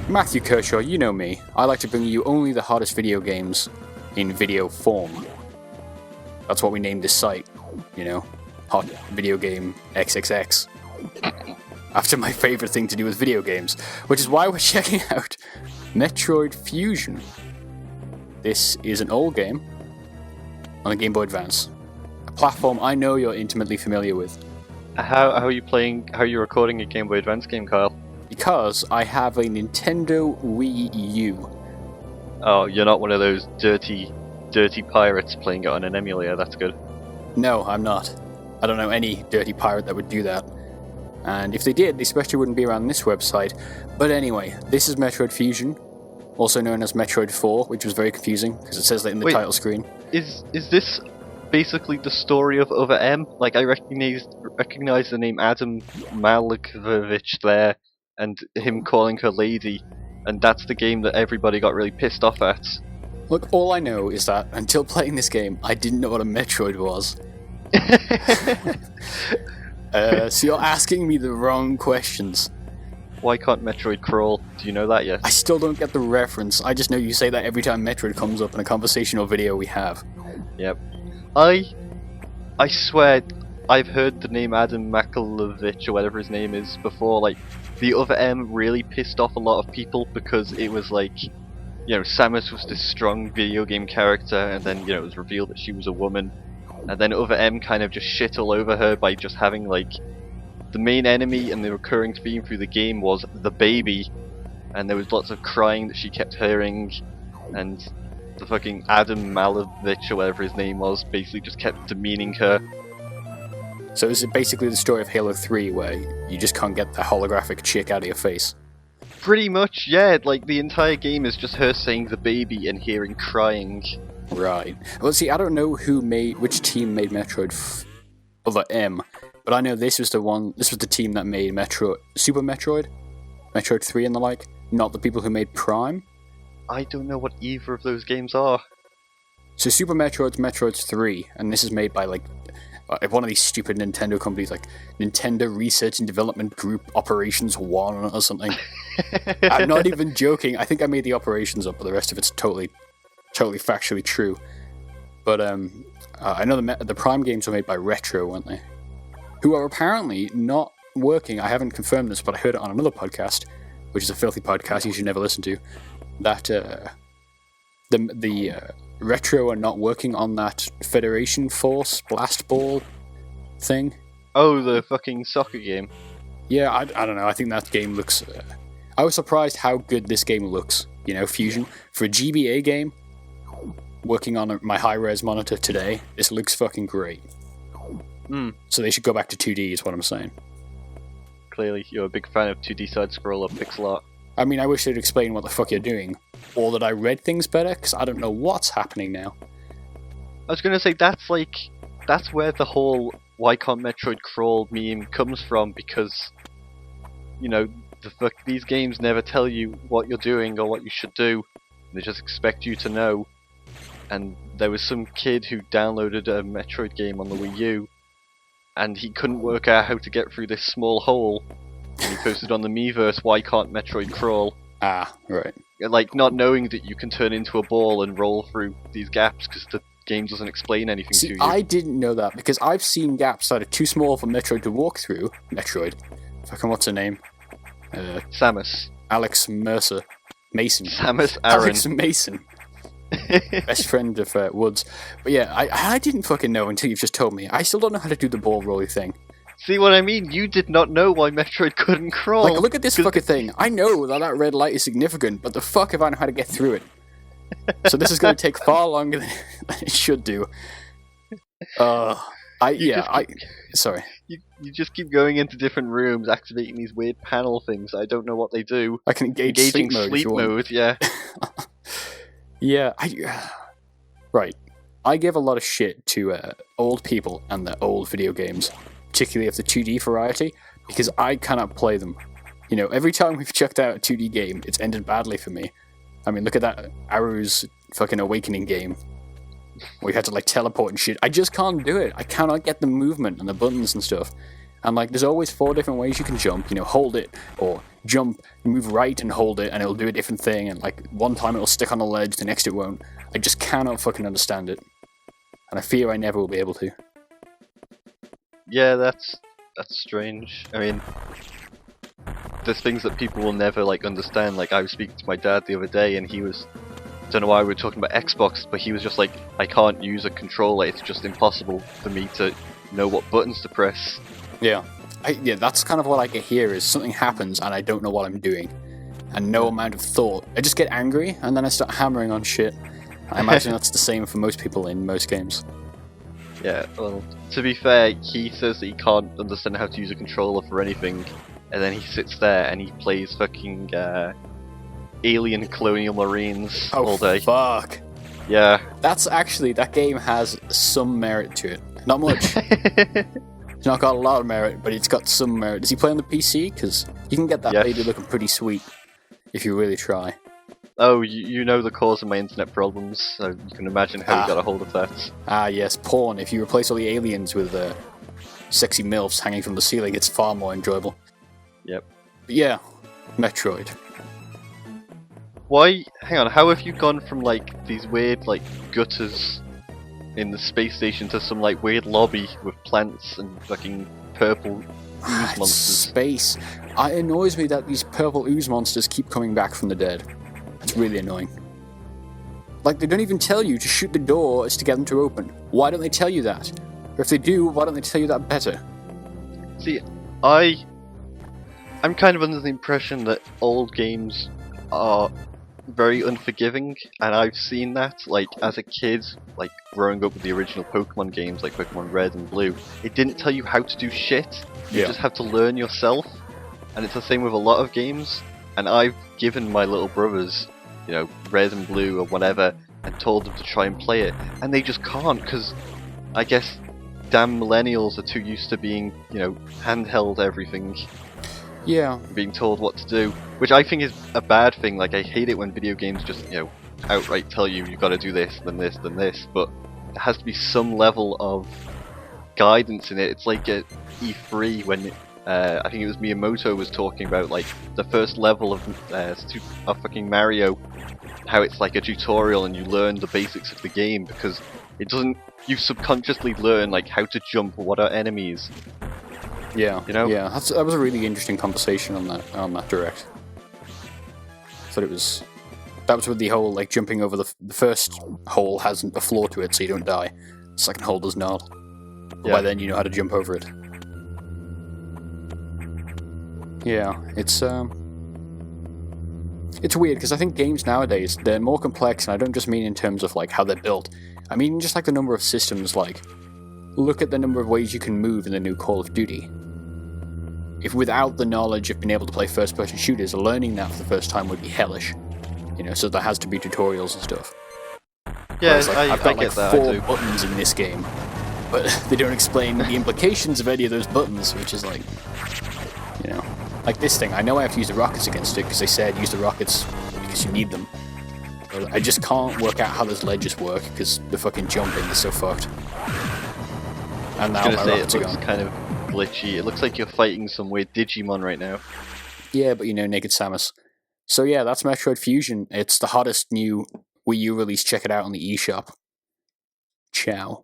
Matthew Kershaw, you know me. I like to bring you only the hottest video games in video form. That's what we named this site, you know, Hot Video Game XXX. After my favorite thing to do with video games, which is why we're checking out Metroid Fusion. This is an old game on the Game Boy Advance, a platform I know you're intimately familiar with. How are you playing? How are you recording a Game Boy Advance game, Kyle? Because I have a Nintendo Wii U. Oh, you're not one of those dirty pirates playing it on an emulator. That's good. No, I'm not. I don't know any dirty pirate that would do that. And if they did, they especially wouldn't be around this website. But anyway, this is Metroid Fusion, also known as Metroid 4, which was very confusing because it says that in the title screen. Is this basically the story of Other M? Like, I recognize the name Adam Malkovich there, and him calling her lady, and that's the game that everybody got really pissed off at. Look, all I know is that until playing this game, I didn't know what a Metroid was. So you're asking me the wrong questions. Why can't Metroid crawl? Do you know that yet? I still don't get the reference. I just know you say that every time Metroid comes up in a conversational video we have. Yep. I swear I've heard the name Adam Malkovich or whatever his name is before. Like, the Other M really pissed off a lot of people because it was like, you know, Samus was this strong video game character, and then, you know, it was revealed that she was a woman, and then Other M kind of just shit all over her by just having, like, the main enemy and the recurring theme through the game was the baby, and there was lots of crying that she kept hearing, and the fucking Adam Malkovich or whatever his name was basically just kept demeaning her. So is it basically the story of Halo 3 where you just can't get the holographic chick out of your face? Pretty much, yeah. Like, the entire game is just her saying the baby and hearing crying. Right. Well, see, I don't know which team made Metroid Other M, but I know this was the team that made Super Metroid, Metroid 3 and the like, not the people who made Prime. I don't know what either of those games are. So Super Metroid's 3, and this is made by, like, one of these stupid Nintendo companies, like Nintendo Research and Development Group Operations 1 or something. I'm not even joking. I think I made the operations up, but the rest of it's totally factually true. But I know the Prime games were made by Retro, weren't they? Who are apparently not working. I haven't confirmed this, but I heard it on another podcast, which is a filthy podcast you should never listen to, that the Retro are not working on that Federation Force Blast Ball thing. Oh, the fucking soccer game. Yeah, I don't know. I think that game looks... I was surprised how good this game looks. You know, Fusion. For a GBA game, working on my high-res monitor today, this looks fucking great. So they should go back to 2D is what I'm saying. Clearly, you're a big fan of 2D side-scroller pixel art. I mean, I wish they'd explain what the fuck you're doing. Or that I read things better, because I don't know what's happening now. I was gonna say, that's where the whole why can't Metroid crawl meme comes from, because, you know, these games never tell you what you're doing or what you should do. They just expect you to know. And there was some kid who downloaded a Metroid game on the Wii U, and he couldn't work out how to get through this small hole. And he posted on the Miiverse, why can't Metroid crawl? Ah, right. Like, not knowing that you can turn into a ball and roll through these gaps because the game doesn't explain anything to you. I didn't know that, because I've seen gaps that are too small for Metroid to walk through. Metroid. Fucking what's her name? Samus. Alex Mercer. Mason. Samus Aran. Alex Mason. Best friend of Woods. But yeah, I didn't fucking know until you've just told me. I still don't know how to do the ball rolly thing. See what I mean? You did not know why Metroid couldn't crawl. Like, look at this fucking thing. I know that red light is significant, but the fuck if I know how to get through it. So this is going to take far longer than it should do. Sorry. You just keep going into different rooms, activating these weird panel things. I don't know what they do. I can engage Engaging sleep mode, yeah. Yeah, right. I give a lot of shit to old people and their old video games, particularly of the 2D variety, because I cannot play them. You know, every time we've checked out a 2D game, it's ended badly for me. I mean, look at that Arrow's fucking Awakening game, where you had to, like, teleport and shit. I just can't do it. I cannot get the movement and the buttons and stuff. And like, there's always 4 different ways you can jump. You know, hold it, or jump, move right and hold it, and it'll do a different thing. And like, one time it'll stick on the ledge, the next it won't. I just cannot fucking understand it, and I fear I never will be able to. Yeah, that's strange. I mean, there's things that people will never like understand. Like, I was speaking to my dad the other day, and he was, don't know why we were talking about Xbox, but he was just like, I can't use a controller. It's just impossible for me to know what buttons to press. Yeah. That's kind of what I get here, is something happens and I don't know what I'm doing. And no amount of thought. I just get angry and then I start hammering on shit. I imagine that's the same for most people in most games. Yeah, well, to be fair, he says that he can't understand how to use a controller for anything, and then he sits there and he plays fucking Alien Colonial Marines all day. Fuck. Yeah. That game has some merit to it. Not much. It's not got a lot of merit, but it's got some merit. Does he play on the PC? Because you can get that baby looking pretty sweet if you really try. Oh, you know the cause of my internet problems, so you can imagine how you got a hold of that. Ah, yes, porn. If you replace all the aliens with sexy MILFs hanging from the ceiling, it's far more enjoyable. Yep. But yeah, Metroid. Why? Hang on, how have you gone from like these weird like gutters in the space station to some like weird lobby with plants and fucking purple ooze monsters? Space. It annoys me that these purple ooze monsters keep coming back from the dead. It's really annoying. Like, they don't even tell you to shoot the door is to get them to open. Why don't they tell you that? Or if they do, why don't they tell you that better? See, I'm kind of under the impression that old games are very unforgiving, and I've seen that, like, as a kid, like, growing up with the original Pokemon games, like Pokemon Red and Blue. It didn't tell you how to do shit. You just have to learn yourself, and it's the same with a lot of games. And I've given my little brothers, you know, Red and Blue or whatever, and told them to try and play it, and they just can't, because I guess damn millennials are too used to being, you know, handheld everything. Yeah. Being told what to do, which I think is a bad thing. Like, I hate it when video games just, you know, outright tell you you've got to do this, then this, then this, but there has to be some level of guidance in it. It's like at E3 when I think it was Miyamoto was talking about like the first level of fucking Mario, how it's like a tutorial and you learn the basics of the game, because it doesn't. You subconsciously learn like how to jump, what are enemies. Yeah, you know. Yeah, that was a really interesting conversation on that direct. Thought it was. That was with the whole like jumping over the first hole hasn't a floor to it, so you don't die. The second hole does not. But by then you know how to jump over it. Yeah, it's weird, because I think games nowadays, they're more complex, and I don't just mean in terms of like how they're built. I mean just like the number of systems. Like, look at the number of ways you can move in the new Call of Duty. If without the knowledge of being able to play first-person shooters, learning that for the first time would be hellish. You know, so there has to be tutorials and stuff. Yeah, like, I've got like 4 buttons in this game, but they don't explain the implications of any of those buttons, which is like, you know. Like this thing, I know I have to use the rockets against it, because they said use the rockets because you need them. But I just can't work out how those ledges work, because the fucking jumping is so fucked. And now my rockets are gone. It looks kind of glitchy. It looks like you're fighting some weird Digimon right now. Yeah, but you know, Naked Samus. So yeah, that's Metroid Fusion. It's the hottest new Wii U release. Check it out on the eShop. Ciao.